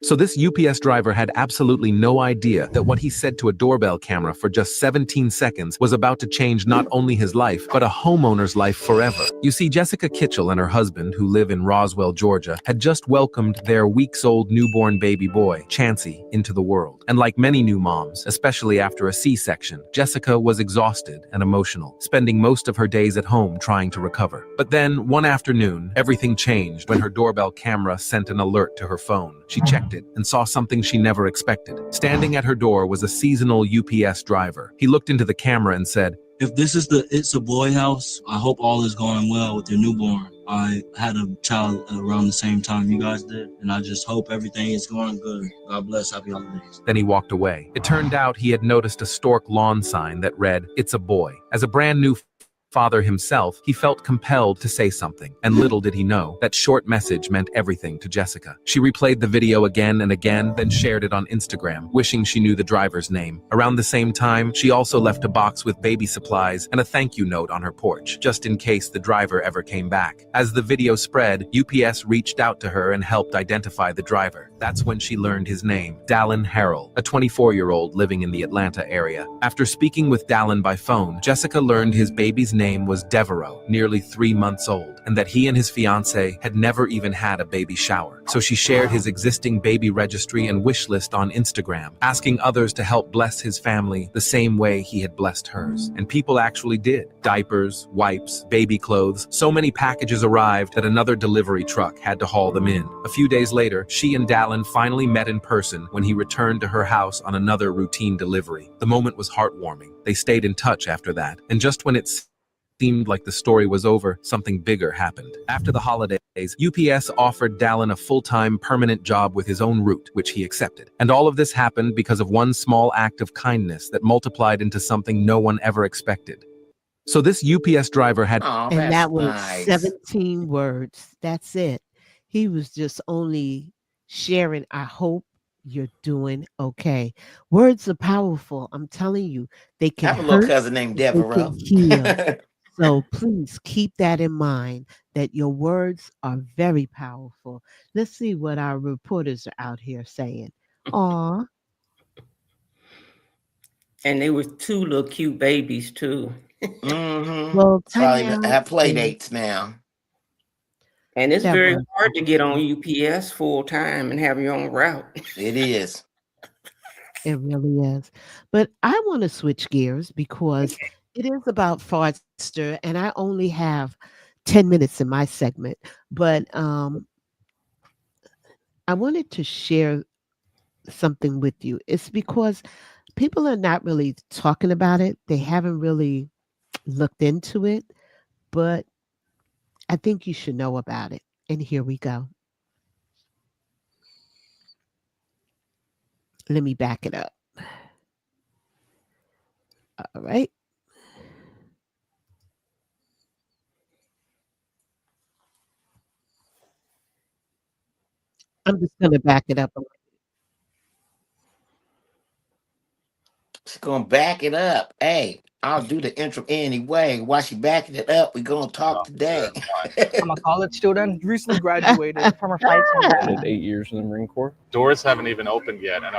So this UPS driver had absolutely no idea that what he said to a doorbell camera for just 17 seconds was about to change not only his life, but a homeowner's life forever. You see, Jessica Kitchell and her husband, who live in Roswell, Georgia, had just welcomed their weeks-old newborn baby boy, Chansey, into the world. And like many new moms, especially after a C-section, Jessica was exhausted and emotional, spending most of her days at home trying to recover. But then, one afternoon, everything changed when her doorbell camera sent an alert to her phone. She checked it and saw something she never expected. Standing at her door was a seasonal UPS driver. He looked into the camera and said,
"If this is the It's a Boy house, I hope all is going well with your newborn. I had a child around the same time you guys did, and I just hope everything is going good. God bless. Happy holidays."
Then he walked away. It turned out he had noticed a Stork lawn sign that read, "It's a boy." As a brand new father himself, he felt compelled to say something, and little did he know that short message meant everything to Jessica. She replayed the video again and again, then shared it on Instagram, wishing she knew the driver's name. Around the same time, she also left a box with baby supplies and a thank you note on her porch, just in case the driver ever came back. As the video spread, UPS reached out to her and helped identify the driver. That's when she learned his name, Dallin Harrell, a 24-year-old living in the Atlanta area. After speaking with Dallin by phone, Jessica learned his baby's name was Devereaux, nearly 3 months old, and that he and his fiancée had never even had a baby shower. So she shared his existing baby registry and wish list on Instagram, asking others to help bless his family the same way he had blessed hers. And people actually did. Diapers, wipes, baby clothes. So many packages arrived that another delivery truck had to haul them in. A few days later, she and Dallin finally met in person when he returned to her house on another routine delivery. The moment was heartwarming. They stayed in touch after that, and just when it seemed like the story was over, something bigger happened. After the holidays, UPS offered Dallin a full-time permanent job with his own route, which he accepted. And all of this happened because of one small act of kindness that multiplied into something no one ever expected. So this UPS driver had...
Oh,
And
that's
that was
nice.
17 words. That's it. He was just only sharing, "I hope you're doing okay." Words are powerful. I'm telling you, they
I
can
have a little
hurt,
cousin named
they
Devereaux.
can heal. So please keep that in mind, that your words are very powerful. Let's see what our reporters are out here saying. Aw,
And they were two little cute babies too.
Mm-hmm.
well,
Probably
time out.
have play
And
dates now.
And it's
that
very
was
hard to get on
powerful.
UPS full time and have your own route.
It is.
It really is. But I want to switch gears because it is about fraudster, and I only have 10 minutes in my segment. But I wanted to share something with you. It's because people are not really talking about it. They haven't really looked into it, but I think you should know about it. And here we go. Let me back it up. All right. I'm just going to back it up.
She's gonna back it up. Hey, I'll do the intro anyway. While she backing it up, we're gonna talk today.
I'm a college student, recently graduated from a flight attendant.
I did 8 years in the Marine Corps.
Doors haven't even opened yet, and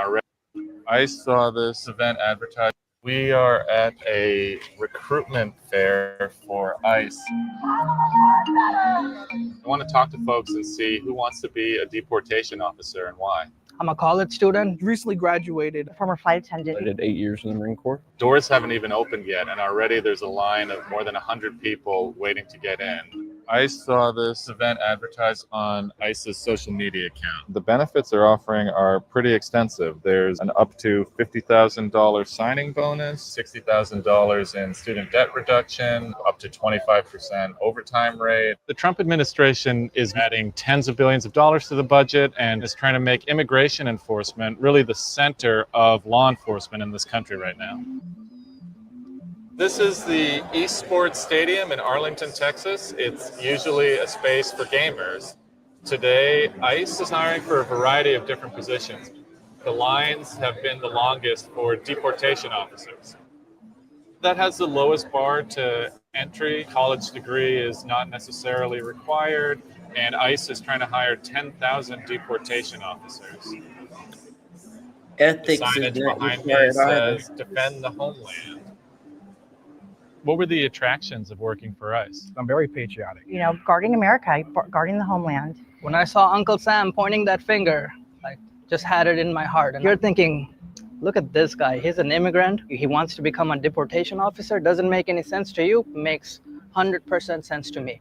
I saw this event advertised. We are at a recruitment fair for ICE. I want to talk to folks and see who wants to be a deportation officer and why.
I'm a college student, recently graduated from a flight attendant.
I did 8 years in the Marine Corps.
Doors haven't even opened yet, and already there's a line of more than 100 people waiting to get in.
I saw this event advertised on ICE's social media account. The benefits they're offering are pretty extensive. There's an up to $50,000 signing bonus, $60,000 in student debt reduction, up to 25% overtime rate. The Trump administration is adding tens of billions of dollars to the budget and is trying to make immigration enforcement really the center of law enforcement in this country right now. This is the Esports Stadium in Arlington, Texas. It's usually a space for gamers. Today, ICE is hiring for a variety of different positions. The lines have been the longest for deportation officers. That has the lowest bar to entry. College degree is not necessarily required, and ICE is trying to hire 10,000 deportation officers.
Ethics
The
is
signage
not
behind me
required either.
says, "Defend the homeland." What were the attractions of working for ICE?
I'm very patriotic.
You know, guarding America, guarding the homeland.
When I saw Uncle Sam pointing that finger, I just had it in my heart. And you're thinking, look at this guy. He's an immigrant. He wants to become a deportation officer. Doesn't make any sense to you. Makes 100% sense to me.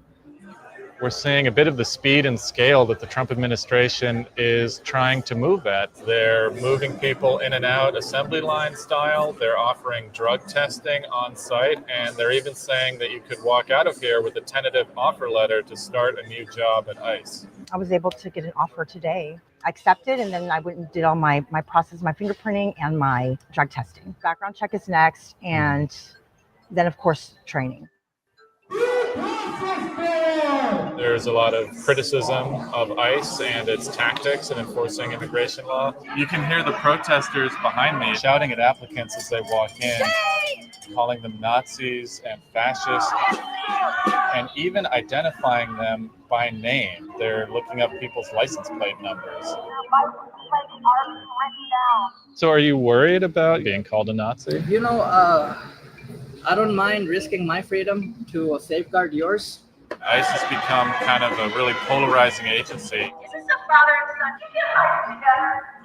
We're seeing a bit of the speed and scale that the Trump administration is trying to move at. They're moving people in and out assembly line style. They're offering drug testing on site. And they're even saying that you could walk out of here with a tentative offer letter to start a new job at ICE.
I was able to get an offer today. I accepted, and then I went and did all my process, my fingerprinting and my drug testing. Background check is next, and then, of course, training.
There's a lot of criticism of ICE and its tactics in enforcing immigration law. You can hear the protesters behind me shouting at applicants as they walk in, calling them Nazis and fascists, and even identifying them by name. They're looking up people's license plate numbers. So are you worried about being called a Nazi?
You know, I don't mind risking my freedom to safeguard yours.
ICE has become kind of a really polarizing agency.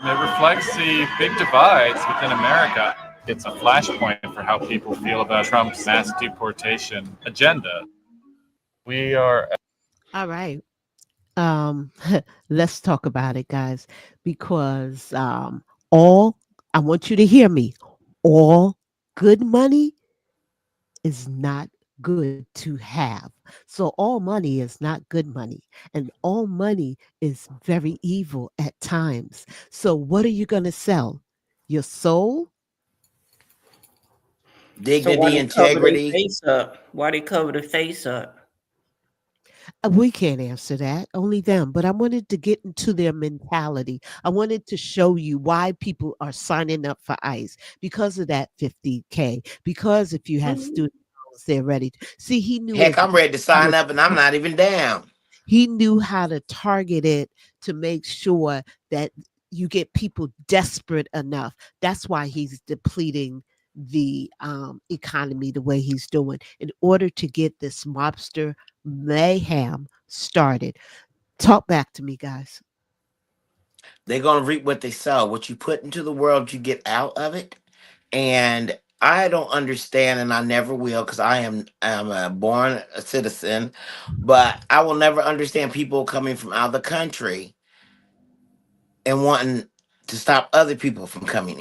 It reflects the big divides within America. It's a flashpoint for how people feel about Trump's mass deportation agenda. We are...
All right. Let's talk about it, guys, because I want you to hear me. All good money is not good to have. So all money is not good money, and all money is very evil at times. So what are you going to sell? Your soul?
So why
Dignity,
they cover their
integrity.
face up? Why they cover the face up?
We can't answer that, only them. But I wanted to get into their mentality. I wanted to show you why people are signing up for ICE because of that 50K. Because if you have student loans, they're ready. See, he knew.
Heck, I'm ready to sign up and I'm not even down.
He knew how to target it to make sure that you get people desperate enough. That's why he's depleting the economy the way he's doing in order to get this mobster mayhem started. Talk back to me, guys.
They're going to reap what they sow. What you put into the world, you get out of it. And I don't understand, and I never will, because I am a born citizen, but I will never understand people coming from out of the country and wanting to stop other people from coming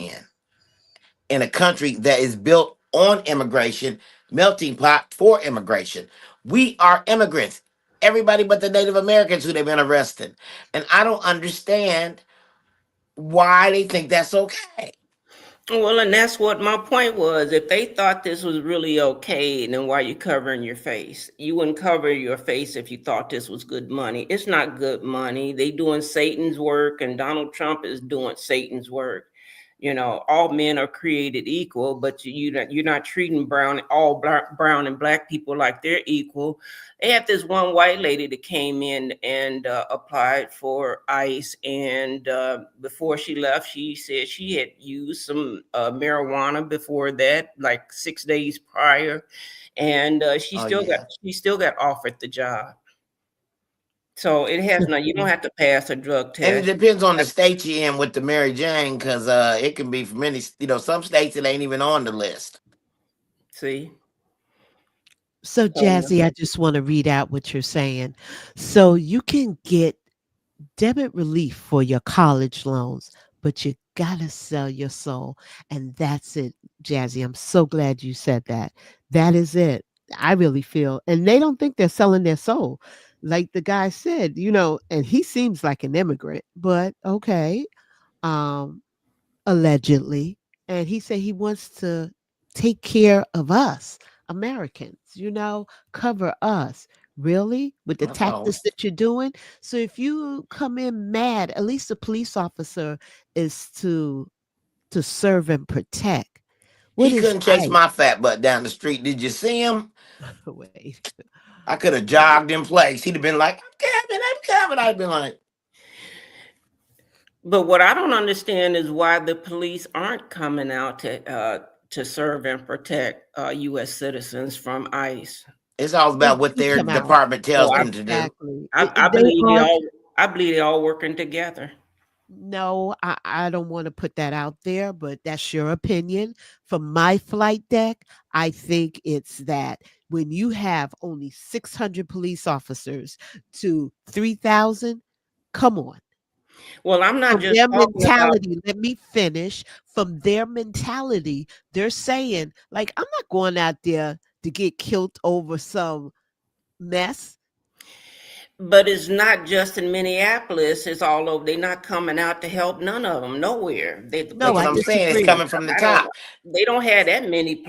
in a country that is built on immigration, melting pot for immigration. We are immigrants. Everybody but the Native Americans who they've been arresting. And I don't understand why they think that's okay.
Well, and that's what my point was. If they thought this was really okay, then why are you covering your face? You wouldn't cover your face if you thought this was good money. It's not good money. They doing Satan's work, and Donald Trump is doing Satan's work. You know, all men are created equal, but you're not treating brown and black people like they're equal. They had this one white lady that came in and applied for ICE, and before she left, she said she had used some marijuana before that, like 6 days prior, and she still got offered the job. So it has you don't have to pass a drug test.
And it depends on the state you're in with the Mary Jane, because it can be from many, some states it ain't even on the list.
See?
So,
So
Jazzy, I just want to read out what you're saying. So, you can get debit relief for your college loans, but you gotta sell your soul. And that's it, Jazzy. I'm so glad you said that. That is it. I really feel, and they don't think they're selling their soul. Like the guy said, and he seems like an immigrant, but okay. Um, allegedly. And he said he wants to take care of us, Americans, cover us. Really? With the
Uh-oh.
tactics that you're doing? So if you come in mad, at least the police officer is to serve and protect. What
He
is
couldn't chase
ICE?
my fat butt down the street. Did you see him?
Wait.
I could have jogged in place. He'd have been like, I'm coming. I'd been like,
but what I don't understand is why the police aren't coming out to serve and protect U.S. citizens from ICE.
it's all
They
about what
do
their
come out.
department tells
Oh,
them to do.
Exactly.
I
They
believe
are.
I believe they all working together.
No, I don't want to put that out there, but that's your opinion. From my flight deck, I think it's that when you have only 600 police officers to 3,000, come on.
Well, I'm not
From
just
their
talking about.
mentality, let me finish. From their mentality, they're saying, like, I'm not going out there to get killed over some mess.
But it's not just in Minneapolis. It's all over. They're not coming out to help none of them. Nowhere. The
No,
That's what
police
I
I'm saying. It's
disagree.
coming from the
I don't.
top.
They don't have that many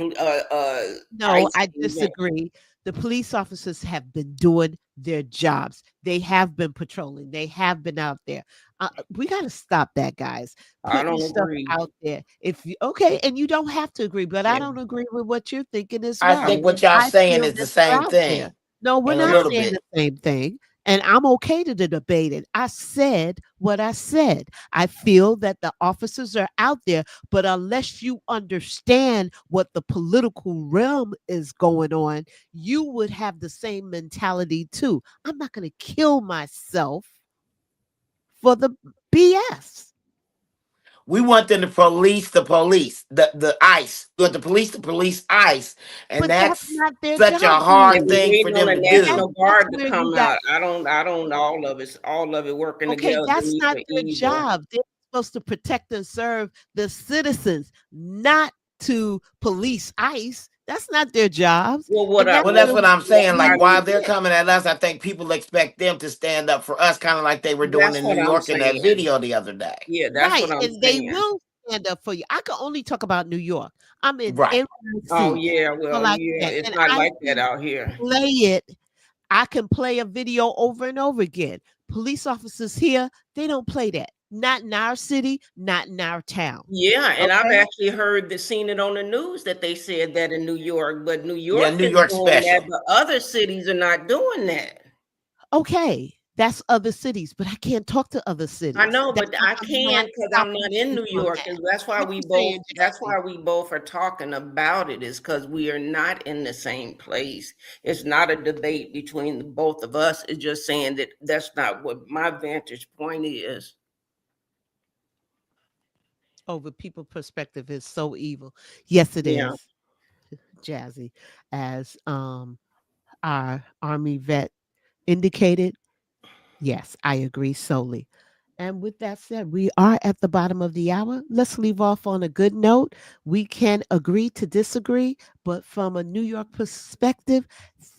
No,
ICE
I
agents.
disagree. The police officers have been doing their jobs. They have been patrolling. They have been out there. We got to stop that, guys.
I
Putting
don't
stuff
agree.
out there. If you okay, and you don't have to agree, but I
Yeah.
don't agree with what you're thinking as
I
well.
think
I'm
what y'all
I
saying
feel
is the
that they're
same
out there.
thing
No, we're
in a
not
little
saying
bit.
the same thing. And I'm okay to debate it. I said what I said. I feel that the officers are out there, but unless you understand what the political realm is going on, you would have the same mentality too. I'm not going to kill myself for the BS.
We want them to police the ICE. We want the police to police ICE. And
But that's
that's
not their
such a
job,
and
hard
we
Jazzy.
thing for
waiting on
them
the
to
National
do.
That's
Guard to
where you
come
got.
out. I don't all of it working
Okay,
together
that's not
for
their
evil.
job. They're supposed to protect and serve the citizens, not to police ICE. That's not their jobs.
Well,
And that's
Well, that's
where
what I'm
what
saying.
we
Like,
I
while
need
they're
it.
coming at us, I think people expect them to stand up for us, kind of like they were doing
that's
in New
what I'm
York in that
saying.
video the other day.
Yeah, that's what
Right.
I'm
And they
saying.
will stand up for you. I can only talk about New York. I'm in
Right.
Oh
NYC.
yeah,
So
well,
like
yeah,
that.
it's
And
not
I
like that
can
out here.
play it. I can play a video over and over again. Police officers here, they don't play that. Not in our city, not in our town.
Yeah, and I've
Okay.
actually seen it on the news that they said that in New York, but New
Yeah,
York
New
is
York
doing that,
special.
but other cities are not doing that.
Okay. That's other cities, but I can't talk to other
I
cities.
know,
That's
but
why
I
I'm not
can't because I'm
stopping
not
to
in
speak
New
on
York,
that.
and that's why
What
we
you
both
saying,
that's
Jazzy?
why we both are talking about it, is because we are not in the same place. It's not a debate between the both of us. It's just saying that that's not what my vantage point is.
Over people perspective is so evil. Yes, it
Yeah.
is, Jazzy. As our Army vet indicated, yes, I agree solely. And with that said, we are at the bottom of the hour. Let's leave off on a good note. We can agree to disagree, but from a New York perspective,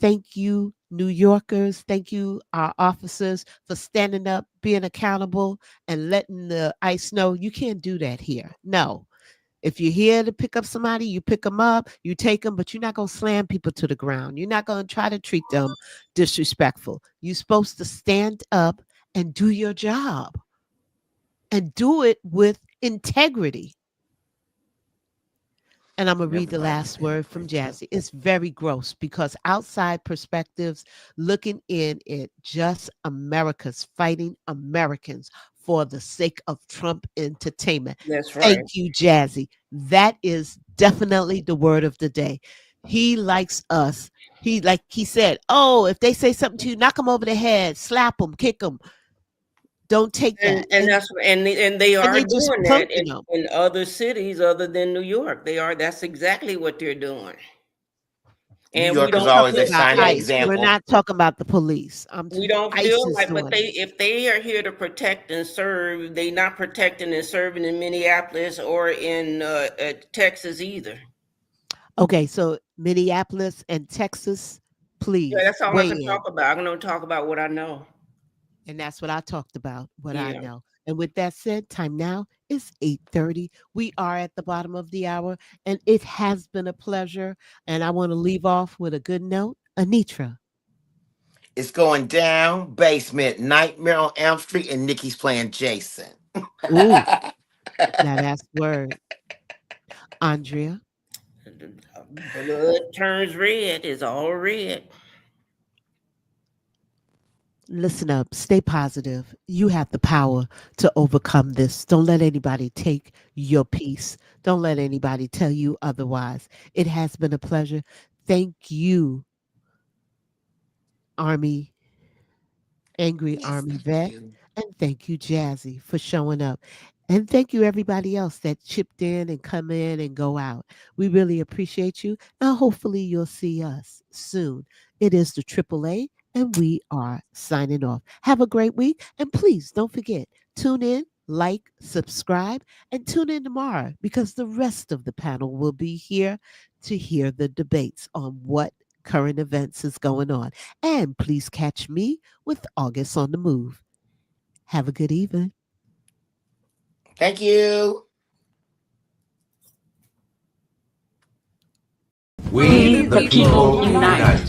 thank you, New Yorkers. Thank you, our officers, for standing up, being accountable, and letting the ICE know you can't do that here. No. If you're here to pick up somebody, you pick them up, you take them, but you're not going to slam people to the ground. You're not going to try to treat them disrespectful. You're supposed to stand up and do your job and do it with integrity. And I'm going to read the last word from Jazzy. It's very gross because outside perspectives, looking in it, just America's fighting Americans for the sake of Trump entertainment.
That's right.
Thank you, Jazzy. That is definitely the word of the day. He likes us. Like he said, oh, if they say something to you, knock them over the head, slap them, kick them. Don't take that.
And that's and they
And
are
they just
doing that
punking them.
in other cities other than New York. That's exactly what they're doing.
New
And we
York is
don't
always
Talking
a
feel
about
shining
like
ICE. We're
example.
not talking about the police.
we don't
ICE
feel
is
like, but
doing it.
if they are here to protect and serve, they not protecting and serving in Minneapolis or in Texas either.
Okay, so Minneapolis and Texas,
Yeah,
please
that's all I
weigh
can
in.
talk about. I'm going to talk about what I know.
And that's what I talked about, what I
Yeah.
know. And with that said, time now is 8:30. We are at the bottom of the hour, and it has been a pleasure. And I want to leave off with a good note. Anitra.
It's going down. Basement. Nightmare on Elm Street, and Nikki's playing Jason.
Ooh, now that's word. Andrea.
Blood turns red. It's all red.
Listen up, stay positive. You have the power to overcome this. Don't let anybody take your peace. Don't let anybody tell you otherwise. It has been a pleasure. Thank you, Army, Angry
Yes,
Army
thank
Vet.
you.
And thank you, Jazzy, for showing up. And thank you, everybody else that chipped in and come in and go out. We really appreciate you. Now, hopefully, you'll see us soon. It is the AAA, and we are signing off. Have a great week. And please don't forget, tune in, like, subscribe, and tune in tomorrow because the rest of the panel will be here to hear the debates on what current events is going on. And please catch me with August on the Move. Have a good evening.
Thank you.
We the people unite.